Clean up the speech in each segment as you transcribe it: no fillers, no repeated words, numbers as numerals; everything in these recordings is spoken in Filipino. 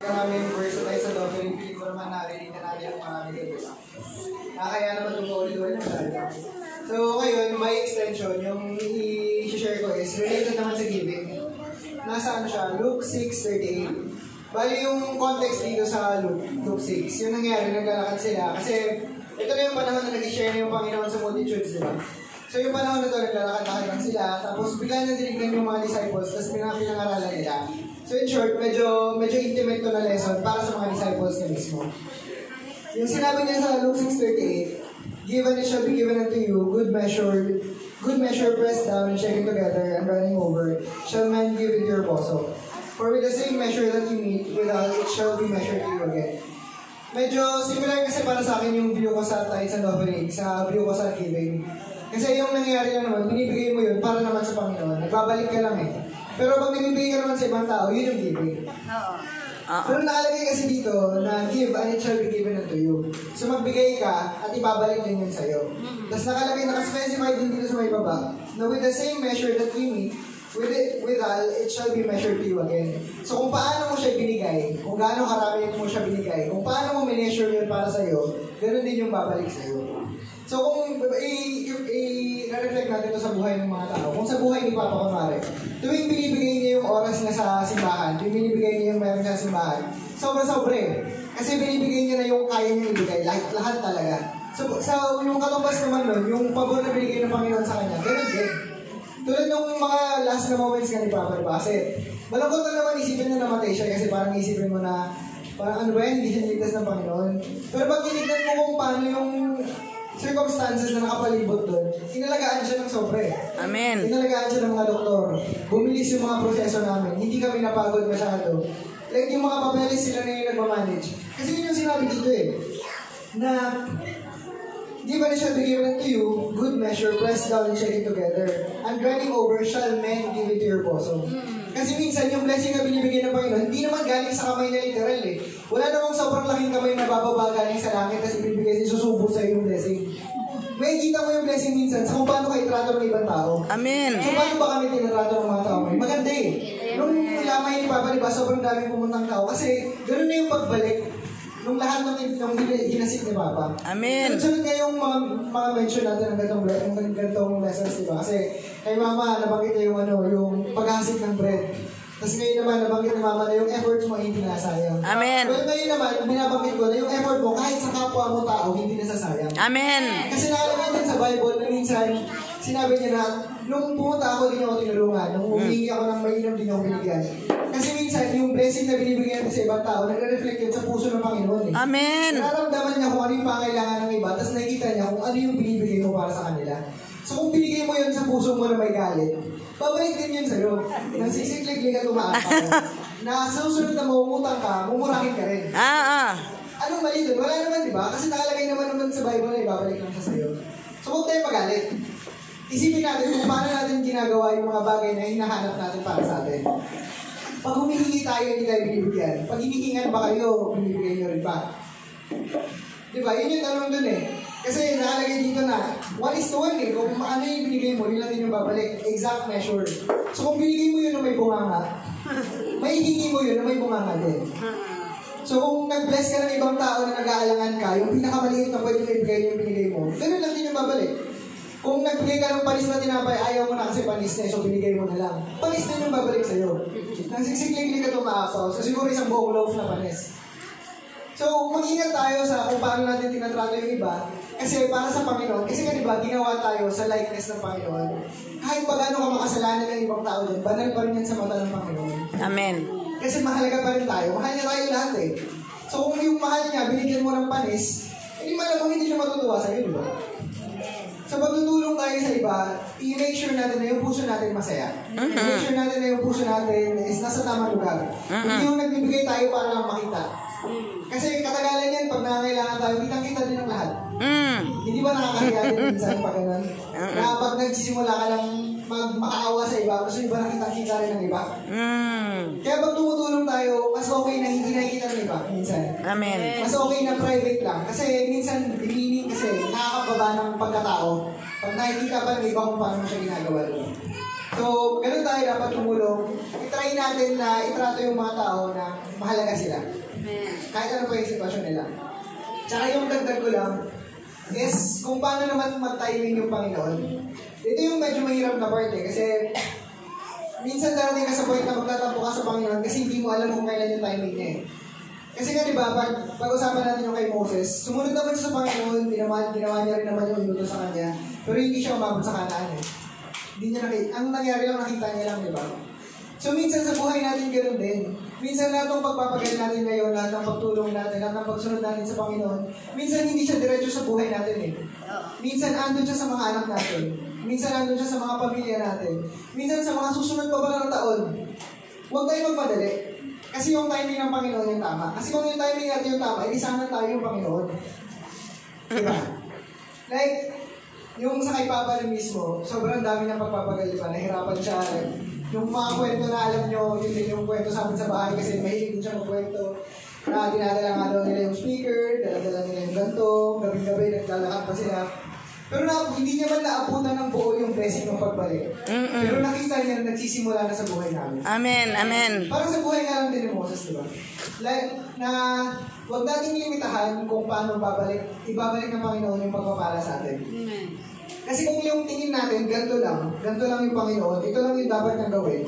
Maraming versatile sa offering, feeling ko naman narinig na natin yung marami dito. Kaya naman tumuli-ulit ng talaga. So ngayon, by extension, yung i-share ko is related naman sa giving. Nasa ano siya, Luke 6:38. Bali yung context dito sa Luke 6, yung nangyari, naglalakad sila. Kasi ito na yung panahon na nag-share na yung Panginoon sa multitudes, diba? So yung panahon na ito, naglalakad-lakad lang sila. Tapos bigla na dinignan yung mga disciples, tapos pinangaralan nila. So in short, medyo intimate to na lesson para sa mga disciples na mismo. Yung sinabi niya sa Luke 6:38, "Given it shall be given unto you, good measure pressed down and shaken together and running over, shall men give into your bosom. For with the same measure that you meet, without it shall be measured to you again." Medyo similar kasi para sa akin yung view ko sa tithes and offering, sa view ko sa giving. Kasi yung nangyayari lang naman, binibigay mo yun para naman sa Panginoon. Nagbabalik ka lang eh. Pero pag binibigay ka naman sa ibang tao, yun yung giving. Oo. Pero nakalagay kasi dito na give and it shall be given unto you. So magbigay ka at ibabalik din yun sa'yo. Tapos nakalagay, nakaspecify din dito sa may baba na with the same measure that we meet, withal, it shall be measured to you again. So kung paano mo siya binigay, kung gaano karami mo siya binigay, kung paano mo measure yun para sa'yo, ganoon din yung babalik sa'yo. So kung i-reflect natin ito sa buhay ng mga tao, kung sa buhay ni Papa kunwari, tuwing binibigay niya yung oras niya sa simbahan, tuwing binibigay niya yung meron niya sa simbahan, sobra-sobre. Kasi binibigay niya na yung kaya niya ibigay, lahat talaga. So yung katumbas naman nun, yung pabor na binigay ng Panginoon sa kanya, ganoon din. Tulad ng mga last na moments nga ni Papa, diba? Kasi malungkot na naman isipin na namatay siya kasi parang isipin mo na parang ano ba yan, hindi siya niligtas ng Panginoon. Pero pag tinignan mo kung paano yung circumstances na nakapalibot doon, inalagaan siya ng sobre. Amen. Inalagaan siya ng mga doktor. Bumilis yung mga proseso namin. Hindi kami napagod masyado. Like yung mga papeles sila na yung nagmamanage. Kasi yun yung sinabi dito eh. Na given it shall be given unto you, good measure, pressed down and shaken together, and running over shall men give it to your bosom. Kasi minsan, yung blessing na binibigay ng Panginoon, hindi naman galing sa kamay na literal eh. Wala namang sobrang laking kamay na bababa galing sa langit kasi ibibigay, susubo sa yung blessing. May kita mo yung blessing minsan sa kung paano ka itrato ng ibang tao. Amen. So paano ba kami tinatrato ng mga tao? Maganda eh. Nung lamay ni Papa, diba, sobrang daming pumuntang tao kasi ganoon na yung pagbalik nung lahat ng hinasik ni Papa. Amen. Sunod nga yung mga mention natin ng gantong lessons, diba? Kasi kay Mama, nabanggit niya yung paghasik ng bread. Tapos ngayon naman, nabanggit ni Mama na yung efforts mo hindi nasayang. Amen. Well, ngayon naman, binabanggit ko na yung effort mo, kahit sa kapwa mo tao, hindi nasasayang. Amen. Kasi nakalagay din sa Bible na minsan, sinabi niya na, nung pumunta ako, din ako tinulungan. Nung humingi ako ng mainam, din ako binigyan. Kasi minsan, yung blessing na binibigyan sa ibang tao, nagre-reflect yun sa puso ng Panginoon eh. Amen! Nararamdaman niya kung ano yung pangailangan ng iba, tapos nakikita niya kung ano yung binibigay mo para sa kanila. So kung binigay mo yun sa puso mo na may galit, babalik din yun sa'yo. Nang sisiklik-lik at umaapaw. Na sa susunod na maumutang ka, mumurahin ka rin. Anong mali dun? Wala naman, di ba? Kasi nakalagay naman sa Bible na ibabalik lang siya sa'yo. So huwag tayo magalit. Isipin natin kung paano natin ginagawa yung mga bagay na hinahanap natin para sa atin. Pag humihingi tayo, hindi tayo binibigyan. Pag hinihingan ba kayo, binibigyan nyo rin ba? Diba? Yun yung tanong dun eh. Kasi nakalagay dito na 1:1 eh. Kung ano yung binigay mo, yun lang din yung babalik. Exact measure. So kung binigay mo yun na may bunganga, may hihingi mo yun na may bunganga din. So kung nag-bless ka ng ibang tao na nag-aalangan ka, yung pinakamaliit na pwede may bigay yung binigay mo, ganun lang din yung babalik. Kung nagbigay ka ng panis na tinapay, ayaw mo na kasi panis na, so binigay mo na lang. Panis na yung babalik sa'yo. Nang siksik-lik-lik ka tumaapaw, so siguro isang buong loaf na panis. So, mag-ingat tayo sa kung paano natin tinatrato yung iba. Kasi para sa Panginoon, kasi nga diba, ginawa tayo sa likeness ng Panginoon. Kahit pa gano'n ka makasalanan ng ibang tao dyan, banal pa rin yan sa mata ng Panginoon. Amen. Kasi mahalaga pa rin tayo. Mahal niya tayo lahat eh. So, kung yung mahal niya, binigyan mo ng panis, hindi malamang hindi siya matutuwa sa'yo, diba? Sa pagtutulong tayo sa iba, i-make sure natin na yung puso natin masaya. I-make sure natin na yung puso natin is nasa tamang lugar. Hindi yung nagbibigay tayo para lang makita. Kasi katagalan yan, pag nangangailangan tayo, kitang-kita din ang lahat. Hindi ba nakakahiya din minsan pag ganun? Na pag nagsisimula ka lang makaawa sa iba, gusto iba nakitang-kita rin ng iba. Kaya pag tumutulong tayo, mas okay na hindi nakikita ng iba minsan. Amen. Mas okay na private lang. Kasi minsan, meaning kasi nakakababa ng pagkatao. Pag nakikita pa ng iba kung paano siya ginagawa doon. So, ganun tayo dapat tumulong. I-try natin na itrato yung mga tao na mahalaga sila. Kahit ano pa yung sitwasyon nila. Tsaka yung dagdag ko lang is kung paano naman mag-timing yung Panginoon. Ito yung medyo mahirap na part eh. Kasi minsan darating ka sa point na magtatampo ka sa Panginoon kasi hindi mo alam kung kailan yung timing niya eh. Kasi nga diba, pag-usapan natin yung kay Moses, sumunod naman siya sa Panginoon, ginawa niya rin naman yung inutos sa kanya, pero hindi siya umabot sa Kanaan eh. Hindi niya ang nangyari lang, nakita niya lang, diba? So minsan sa buhay natin ganoon din. Minsan lahat ng pagpapagal natin ngayon, lahat ng pagtulong natin, lahat ng pagsunod natin sa Panginoon, minsan hindi siya diretso sa buhay natin eh. Minsan andun siya sa mga anak natin. Minsan andun siya sa mga pamilya natin. Minsan sa mga susunod pa pala ng taon. Huwag tayo magmadali. Kasi yung timing ng Panginoon yung tama. Kasi kung yung timing natin yung tama, hindi sana tayo yung Panginoon. Diba? Like, yung sa kay Papa rin mismo, sobrang dami niyang pagpapagal pa. Nahirapan siya. Yung mga kwento na alam nyo, yun din yung kwento sa amin sa bahay kasi mahilig din siya magkwento. Na dinadala nga daw nila yung speaker, dala-dala nila yung ganto, gabi-gabi naglalakad pa sila. Pero hindi niya man naabutan ng buo yung blessing ng pagbalik. Pero nakita niya na nagsisimula na sa buhay namin. Amen, amen. Parang sa buhay nga lang din ni Moses, di ba? Like, na huwag nating limitahan kung paano ibabalik ng Panginoon yung pagpapala sa atin. Amen. Kasi kung yung tingin natin, ganito lang yung Panginoon, ito lang yung dapat nang gawin,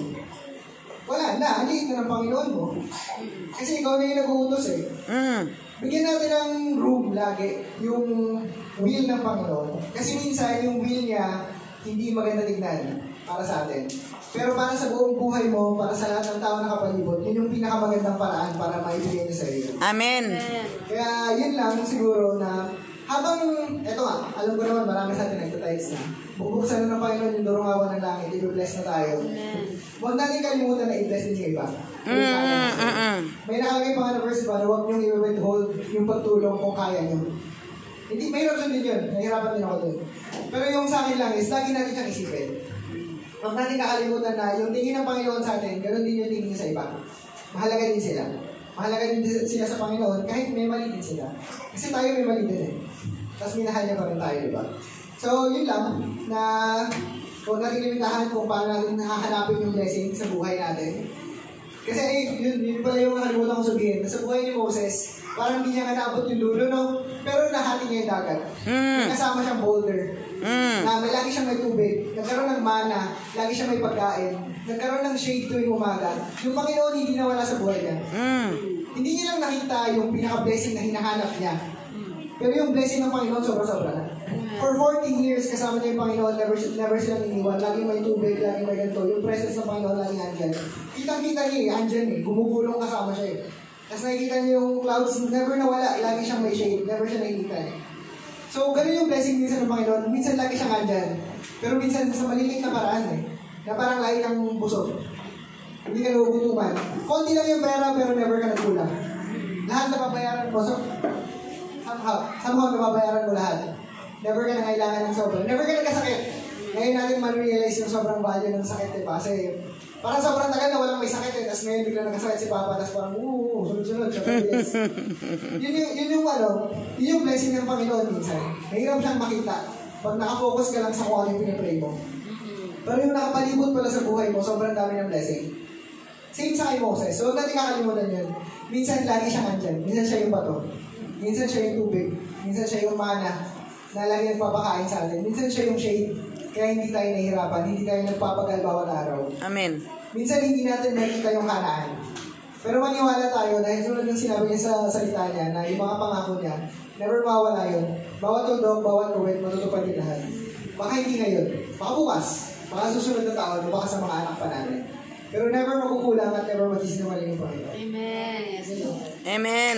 wala na, aliit na ng Panginoon mo. Kasi ikaw na yung nag-uutos eh. Bigyan natin ng room lagi, yung will ng Panginoon. Kasi minsan, yung will niya, hindi maganda tignan para sa atin. Pero para sa buong buhay mo, para sa lahat ng tao na kapalibot, yun yung pinakamagandang paraan para maibigay niya sa iyo. Amen. Kaya yun lang siguro na habang, eto nga, alam ko naman marami sa atin nagtatides na. Bubuksan na ng Panginoon yung durungawan ng langit, i-bless na tayo. Huwag natin kalimutan na i-bless din yung iba. May nakalagay pa nga na verse ba na huwag niyong i-withhold yung pagtulong kung kaya niyo. Hindi, mahirap din yun. Nahirapan din ako dun. Pero yung sa akin lang is, lagi natin siyang isipin. Huwag natin kakalimutan na yung tingin ng Panginoon sa atin, ganoon din yung tingin niya sa iba. Mahalaga din sila. Mahalaga din sila sa Panginoon kahit may mali din sila. Kasi tayo may mali din eh. Tapos minahal niya pa rin tayo, di ba? So, yun lang, na huwag natin limitahan kung paano natin hahanapin yung blessing sa buhay natin. Kasi yun pala yung nakalimutan ko sabihin. Sa buhay ni Moses, parang hindi niya nga naabot yung dulo, no? Pero nahati niya yung dagat. Kasama siyang boulder. Na lagi siyang may tubig. Nagkaroon ng mana. Lagi siyang may pagkain. Nagkaroon ng shade tuwing umaga. Yung Panginoon hindi nawala sa buhay niya. Hindi niya lang nakita yung pinaka-blessing na hinahanap niya. Pero yung blessing ng Panginoon, sobra-sobra na. For 14 years, kasama niya yung Panginoon, never silang iniwan. Laging may tubig, laging may ganito. Yung presence ng Panginoon, laging andyan. Kitang-kita niya eh, andyan eh. Gumugulong kasama siya eh. Tapos nakikita niyo yung clouds, never nawala. Lagi siyang may shade, never siya nakikita eh. So, ganun yung blessing minsan ng Panginoon. Minsan lagi siyang andyan. Pero minsan sa maliliit na paraan eh. Na parang lagi kang busog. Hindi ka nagugutuman. Konti lang yung pera, pero never ka nagkulang. Lahat na babayaran mo. So, somehow nababayaran mo lahat. Never ka nangailangan ng sobra. Never ka nagkasakit. Ngayon natin man-realize yung sobrang value ng sakit, diba? Kasi parang sobrang tagal na walang may sakit eh. Tapos ngayon bigla nagkasakit si Papa. Tapos parang, sunod-sunod. Yun yung blessing ng Panginoon minsan. Mahirap siyang makita. Pag nakafocus ka lang sa kung ano yung pinipray mo. Pero yung nakapalibot pala sa buhay mo, sobrang dami ng blessing. Same sa kay Moses. So, huwag natin kakalimutan yun. Minsan lagi siyang andyan. Minsan siya yung bato. Minsan siya yung tubig. Minsan siya yung mana na lagi nagpapakain sa atin. Minsan siya yung shade. Kaya hindi tayo nahihirapan. Hindi tayo nagpapagal bawat araw. Amen. Minsan hindi natin nakikita yung Kanaan. Pero maniwala tayo dahil sunod ng sinabi niya sa salita niya na yung mga pangako niya, never mawala yun. Bawat tundok, bawat kuwit, matutupad din lahat. Baka hindi ngayon. Baka bukas. Baka susunod na taon. Baka sa mga anak pa natin. Pero never makukulang at never matisinungaling yung Panginoon. Amen. Amen.